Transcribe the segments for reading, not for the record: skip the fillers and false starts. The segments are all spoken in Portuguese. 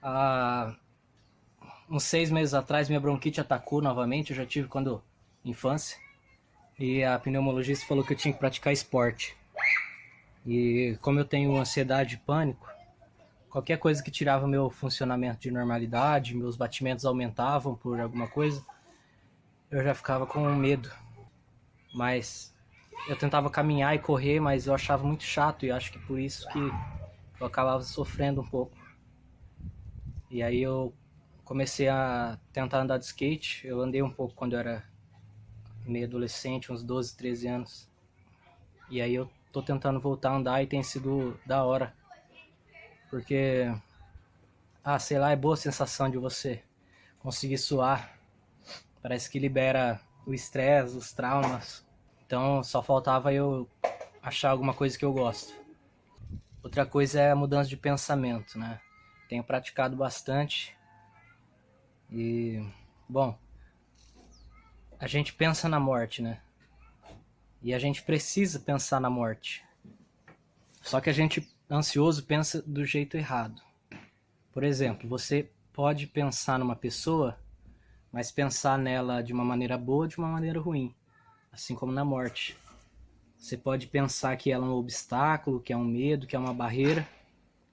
Há uns 6 meses atrás minha bronquite atacou novamente, eu já tive quando infância. E a pneumologista falou que eu tinha que praticar esporte. E como eu tenho ansiedade e pânico, qualquer coisa que tirava meu funcionamento de normalidade, meus batimentos aumentavam por alguma coisa, eu já ficava com medo. Mas eu tentava caminhar e correr, mas eu achava muito chato e acho que por isso que eu acabava sofrendo um pouco. E aí eu comecei a tentar andar de skate. Eu andei um pouco quando eu era meio adolescente, uns 12, 13 anos. E aí eu tô tentando voltar a andar e tem sido da hora. Porque, sei lá, é boa a sensação de você conseguir suar. Parece que libera o estresse, os traumas. Então só faltava eu achar alguma coisa que eu gosto. Outra coisa é a mudança de pensamento, né? Tenho praticado bastante. E, bom, a gente pensa na morte, né? E a gente precisa pensar na morte. Só que a gente, ansioso, pensa do jeito errado. Por exemplo, você pode pensar numa pessoa, mas pensar nela de uma maneira boa ou de uma maneira ruim. Assim como na morte. Você pode pensar que ela é um obstáculo, que é um medo, que é uma barreira.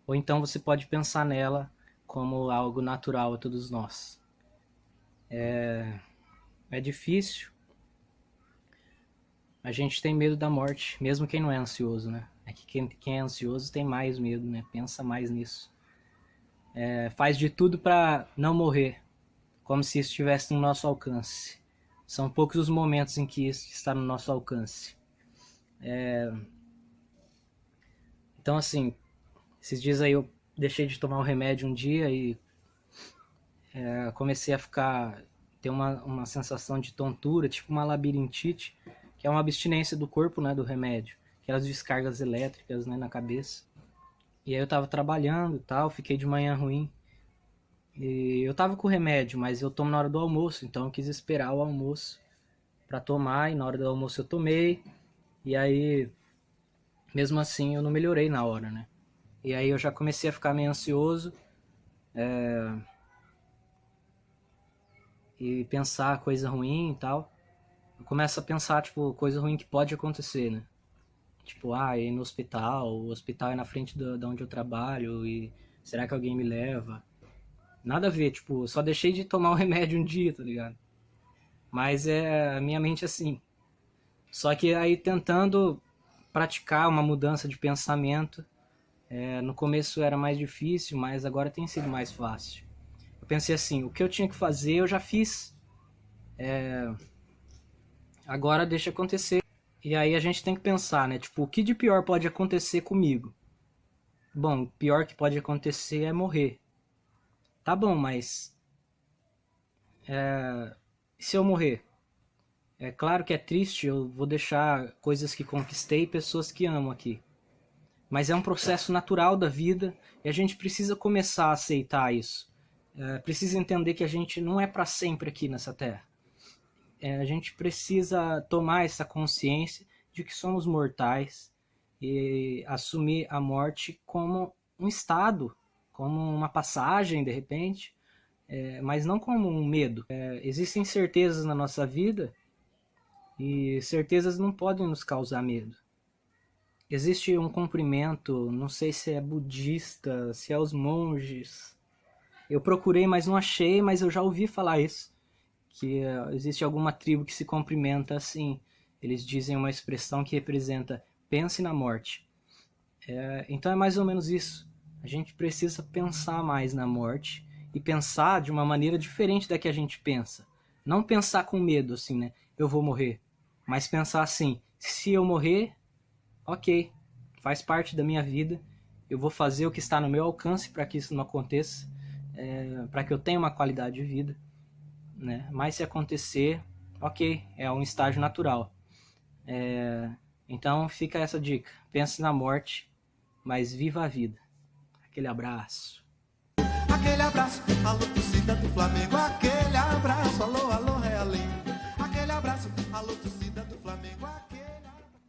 Ou então você pode pensar nela como algo natural a todos nós. É difícil. A gente tem medo da morte, mesmo quem não é ansioso, né? É que quem é ansioso tem mais medo, né? Pensa mais nisso. Faz de tudo para não morrer, como se isso estivesse no nosso alcance. São poucos os momentos em que isso está no nosso alcance. Então, assim, esses dias aí eu deixei de tomar um remédio um dia e comecei a ter uma sensação de tontura, tipo uma labirintite, que é uma abstinência do corpo, né, do remédio, aquelas descargas elétricas, né, na cabeça. E aí eu tava trabalhando e tal, fiquei de manhã ruim. E eu tava com o remédio, mas eu tomo na hora do almoço, então eu quis esperar o almoço pra tomar, e na hora do almoço eu tomei. E aí, mesmo assim, eu não melhorei na hora, né? E aí eu já comecei a ficar meio ansioso. E pensar coisa ruim e tal. Eu começo a pensar, tipo, coisa ruim que pode acontecer, né? Tipo, ir no hospital, o hospital é na frente da onde eu trabalho, e será que alguém me leva? Nada a ver, tipo, só deixei de tomar o remédio um dia, tá ligado? Mas a minha mente assim. Só que aí tentando praticar uma mudança de pensamento, no começo era mais difícil, mas agora tem sido mais fácil. Eu pensei assim, o que eu tinha que fazer eu já fiz. Agora deixa acontecer. E aí a gente tem que pensar, né? Tipo, o que de pior pode acontecer comigo? Bom, o pior que pode acontecer é morrer. Tá bom, mas se eu morrer? É claro que é triste, eu vou deixar coisas que conquistei e pessoas que amo aqui. Mas é um processo natural da vida e a gente precisa começar a aceitar isso. Precisa entender que a gente não é para sempre aqui nessa terra. A gente precisa tomar essa consciência de que somos mortais e assumir a morte como um estado, como uma passagem de repente, mas não como um medo. Existem certezas na nossa vida e certezas não podem nos causar medo. Existe um comprimento, não sei se é budista, se é os monges. Eu procurei, mas não achei, mas eu já ouvi falar isso. Que existe alguma tribo que se cumprimenta assim. Eles dizem uma expressão que representa pense na morte. Então é mais ou menos isso. A gente precisa pensar mais na morte e pensar de uma maneira diferente da que a gente pensa. Não pensar com medo, assim, né? Eu vou morrer. Mas pensar assim, se eu morrer, ok, faz parte da minha vida. Eu vou fazer o que está no meu alcance para que isso não aconteça, para que eu tenha uma qualidade de vida. Né? Mas se acontecer, ok, é um estágio natural. Então fica essa dica. Pense na morte, mas viva a vida. Aquele abraço. Aquele abraço, alô torcida do Flamengo, aquele abraço, alô, alô.